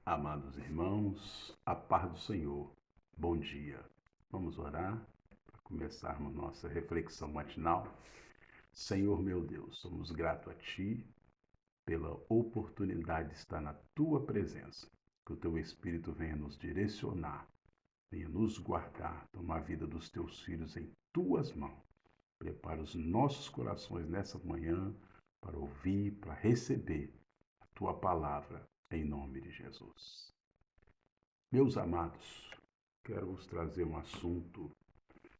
Amados irmãos, a paz do Senhor, bom dia. Vamos orar para começarmos nossa reflexão matinal. Senhor meu Deus, somos gratos a Ti pela oportunidade de estar na Tua presença. Que o Teu Espírito venha nos direcionar, venha nos guardar, tomar a vida dos Teus filhos em Tuas mãos. Prepara os nossos corações nessa manhã para ouvir, para receber a Tua palavra, em nome de Jesus. Meus amados, quero vos trazer um assunto,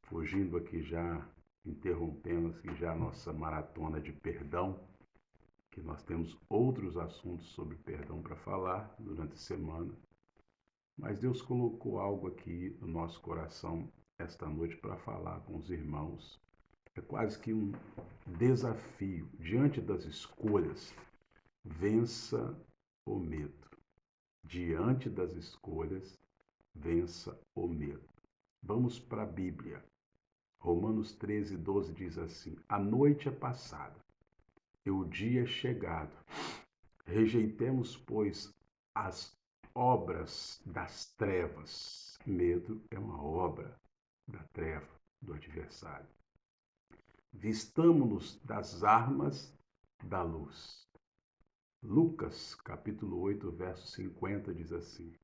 fugindo aqui já, interrompendo aqui já a nossa maratona de perdão, que nós temos outros assuntos sobre perdão para falar durante a semana, mas Deus colocou algo aqui no nosso coração esta noite para falar com os irmãos. É quase que um desafio. Diante das escolhas, vença o medo. Diante das escolhas, vença o medo. Vamos para a Bíblia. Romanos 13:12 diz assim: A noite é passada e o dia é chegado. Rejeitemos, pois, as obras das trevas. Medo é uma obra da treva, do adversário. Vistamo-nos das armas da luz. Lucas, capítulo 8, verso 50, diz assim: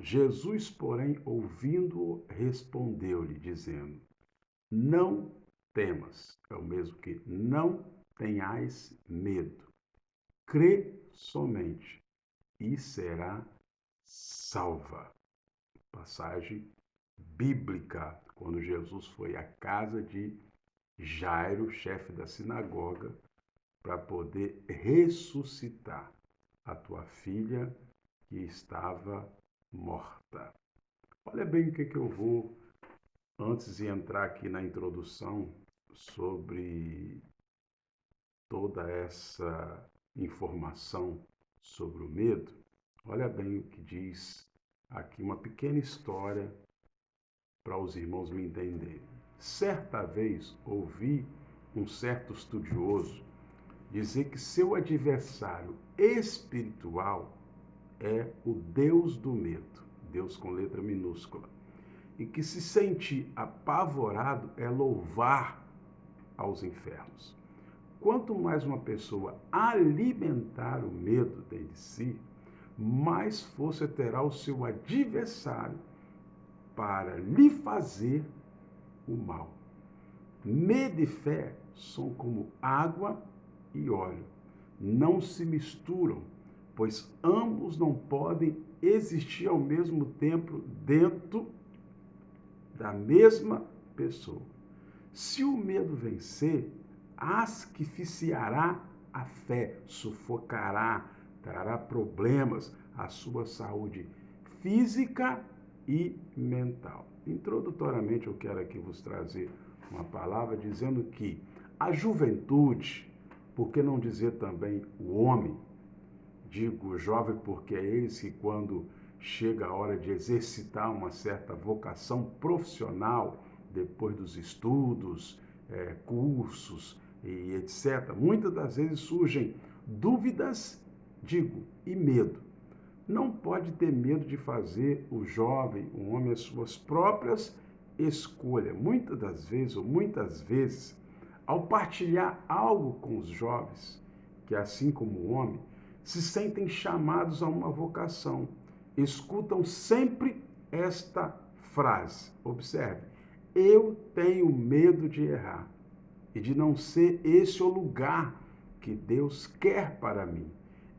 Jesus, porém, ouvindo-o, respondeu-lhe, dizendo: Não temas, é o mesmo que não tenhais medo. Crê somente e será salva. Passagem bíblica, quando Jesus foi à casa de Jairo, chefe da sinagoga, para poder ressuscitar a tua filha que estava morta. Olha bem o que eu vou, antes de entrar aqui na introdução sobre toda essa informação sobre o medo, olha bem o que diz aqui uma pequena história para os irmãos me entenderem. Certa vez ouvi um certo estudioso dizer que seu adversário espiritual é o Deus do medo, Deus com letra minúscula, e que se sentir apavorado é louvar aos infernos. Quanto mais uma pessoa alimentar o medo dentro de si, mais força terá o seu adversário para lhe fazer o mal. Medo e fé são como água e óleo. Não se misturam, pois ambos não podem existir ao mesmo tempo dentro da mesma pessoa. Se o medo vencer, asfixiará a fé, sufocará, trará problemas à sua saúde física e mental. Introdutoriamente, eu quero aqui vos trazer uma palavra dizendo que a juventude, por que não dizer também o homem, digo jovem porque é eles que quando chega a hora de exercitar uma certa vocação profissional, depois dos estudos, cursos e etc., muitas das vezes surgem dúvidas, e medo. Não pode ter medo de fazer o jovem, o homem, as suas próprias escolhas. Muitas vezes, ao partilhar algo com os jovens, que assim como o homem, se sentem chamados a uma vocação. Escutam sempre esta frase. Observe: eu tenho medo de errar e de não ser esse o lugar que Deus quer para mim.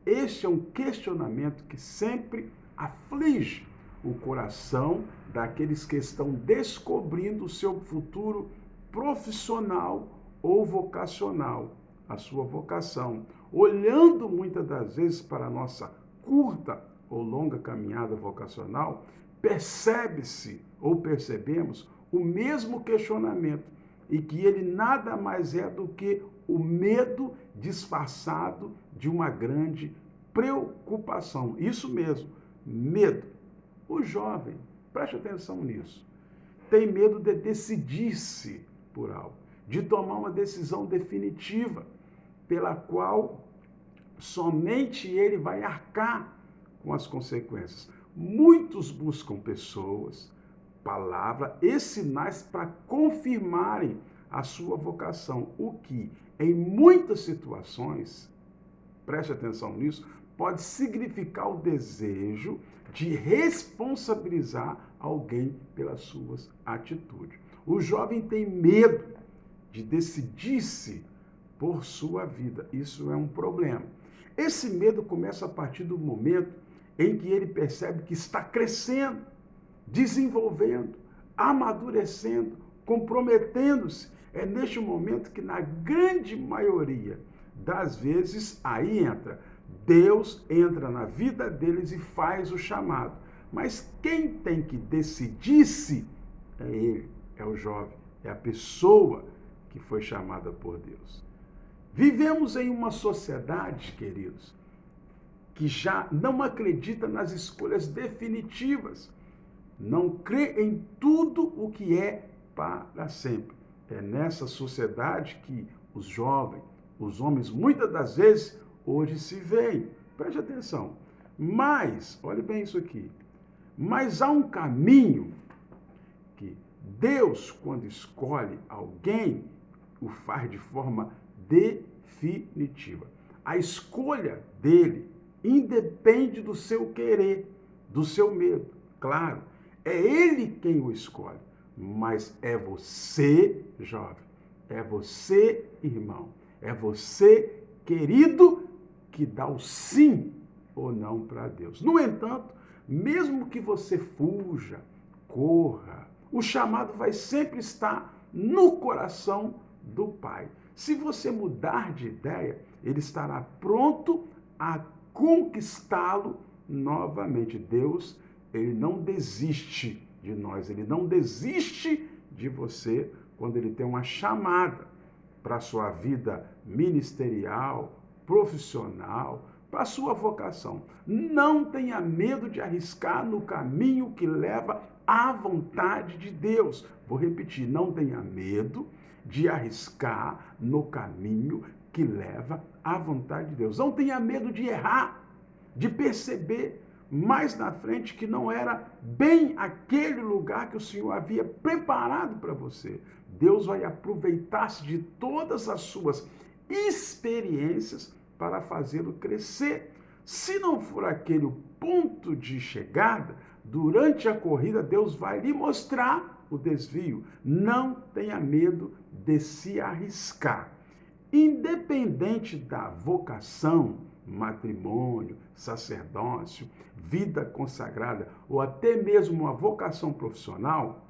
Este é um questionamento que sempre aflige o coração daqueles que estão descobrindo o seu futuro profissional ou vocacional, a sua vocação, olhando muitas das vezes para a nossa curta ou longa caminhada vocacional, percebe-se ou percebemos o mesmo questionamento e que ele nada mais é do que o medo disfarçado de uma grande preocupação. Isso mesmo, medo. O jovem, preste atenção nisso, tem medo de decidir-se por algo, de tomar uma decisão definitiva, pela qual somente ele vai arcar com as consequências. Muitos buscam pessoas, palavra e sinais para confirmarem a sua vocação, o que, em muitas situações, preste atenção nisso, pode significar o desejo de responsabilizar alguém pelas suas atitudes. O jovem tem medo de decidir-se por sua vida. Isso é um problema. Esse medo começa a partir do momento em que ele percebe que está crescendo, desenvolvendo, amadurecendo, comprometendo-se. É neste momento que, na grande maioria das vezes, aí entra. Deus entra na vida deles e faz o chamado. Mas quem tem que decidir-se é ele, é o jovem, é a pessoa que foi chamada por Deus. Vivemos em uma sociedade, queridos, que já não acredita nas escolhas definitivas, não crê em tudo o que é para sempre. É nessa sociedade que os jovens, os homens, muitas das vezes, hoje se veem. Preste atenção. Mas, olhe bem isso aqui, mas há um caminho que Deus, quando escolhe alguém, o faz de forma definitiva. A escolha dele independe do seu querer, do seu medo. Claro, é ele quem o escolhe, mas é você, jovem, é você, irmão, é você, querido, que dá o sim ou não para Deus. No entanto, mesmo que você fuja, corra, o chamado vai sempre estar no coração do Pai. Se você mudar de ideia, ele estará pronto a conquistá-lo novamente. Deus, ele não desiste de nós, ele não desiste de você quando ele tem uma chamada para a sua vida ministerial, profissional, para a sua vocação. Não tenha medo de arriscar no caminho que leva à vontade de Deus. Vou repetir, não tenha medo de arriscar no caminho que leva à vontade de Deus. Não tenha medo de errar, de perceber mais na frente que não era bem aquele lugar que o Senhor havia preparado para você. Deus vai aproveitar-se de todas as suas experiências para fazê-lo crescer. Se não for aquele o ponto de chegada, durante a corrida, Deus vai lhe mostrar o desvio. Não tenha medo de se arriscar. Independente da vocação, matrimônio, sacerdócio, vida consagrada ou até mesmo uma vocação profissional,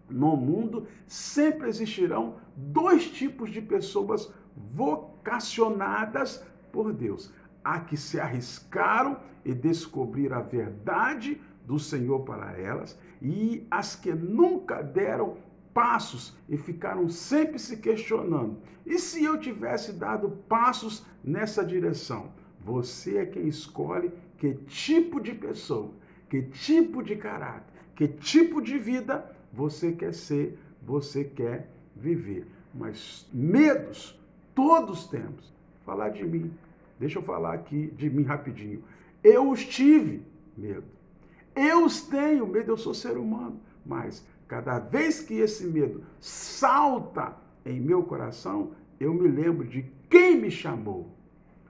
no mundo sempre existirão dois tipos de pessoas vocacionadas por Deus. Há que se arriscaram e descobrir a verdade do Senhor para elas, e as que nunca deram passos e ficaram sempre se questionando. E se eu tivesse dado passos nessa direção? Você é quem escolhe que tipo de pessoa, que tipo de caráter, que tipo de vida você quer ser, você quer viver. Mas medos todos temos. Falar de mim. Deixa eu falar aqui de mim rapidinho. Eu os tive medo. Eu os tenho medo, eu sou ser humano. Mas cada vez que esse medo salta em meu coração, eu me lembro de quem me chamou.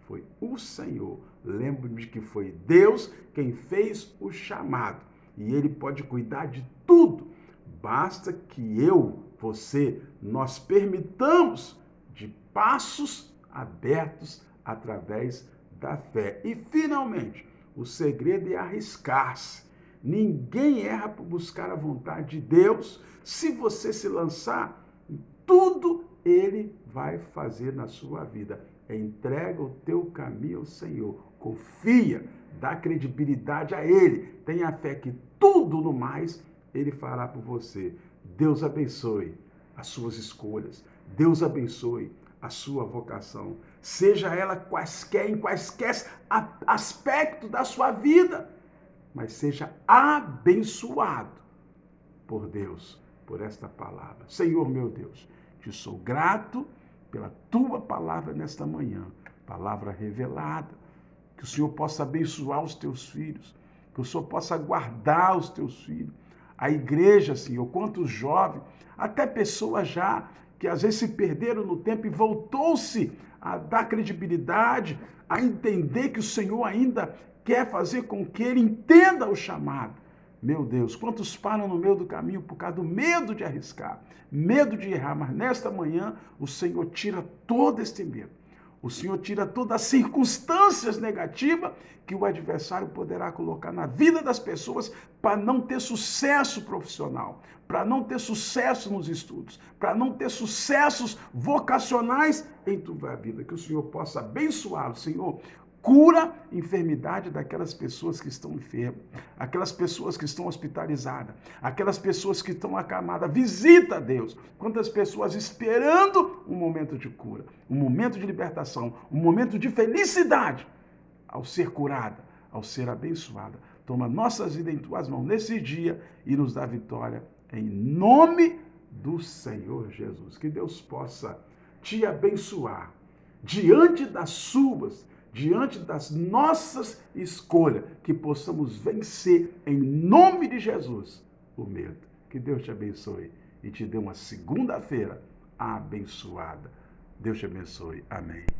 Foi o Senhor. Lembro-me de que foi Deus quem fez o chamado. E Ele pode cuidar de tudo. Basta que eu, você, nós permitamos de passos abertos através da fé. E, finalmente, o segredo é arriscar-se. Ninguém erra por buscar a vontade de Deus. Se você se lançar, tudo Ele vai fazer na sua vida. Entrega o teu caminho ao Senhor. Confia, dá credibilidade a Ele. Tenha fé que tudo no mais Ele fará por você. Deus abençoe as suas escolhas. Deus abençoe a sua vocação. Seja ela em quaisquer aspectos da sua vida, mas seja abençoado por Deus, por esta palavra. Senhor meu Deus, te sou grato pela tua palavra nesta manhã, palavra revelada, que o Senhor possa abençoar os teus filhos, que o Senhor possa guardar os teus filhos. A igreja, Senhor, quantos jovens, até pessoas já que às vezes se perderam no tempo e voltou-se a dar credibilidade, a entender que o Senhor ainda quer fazer com que ele entenda o chamado. Meu Deus, quantos param no meio do caminho por causa do medo de arriscar, medo de errar, mas nesta manhã o Senhor tira todo este medo. O Senhor tira todas as circunstâncias negativas que o adversário poderá colocar na vida das pessoas para não ter sucesso profissional, para não ter sucesso nos estudos, para não ter sucessos vocacionais em tua vida. Que o Senhor possa abençoá-lo, Senhor. Cura a enfermidade daquelas pessoas que estão enfermas, aquelas pessoas que estão hospitalizadas, aquelas pessoas que estão acamadas. Visita, Deus. Quantas pessoas esperando um momento de cura, um momento de libertação, um momento de felicidade ao ser curada, ao ser abençoada. Toma nossas vidas em tuas mãos nesse dia e nos dá vitória em nome do Senhor Jesus. Que Deus possa te abençoar diante das nossas escolhas, que possamos vencer em nome de Jesus o medo. Que Deus te abençoe e te dê uma segunda-feira abençoada. Deus te abençoe. Amém.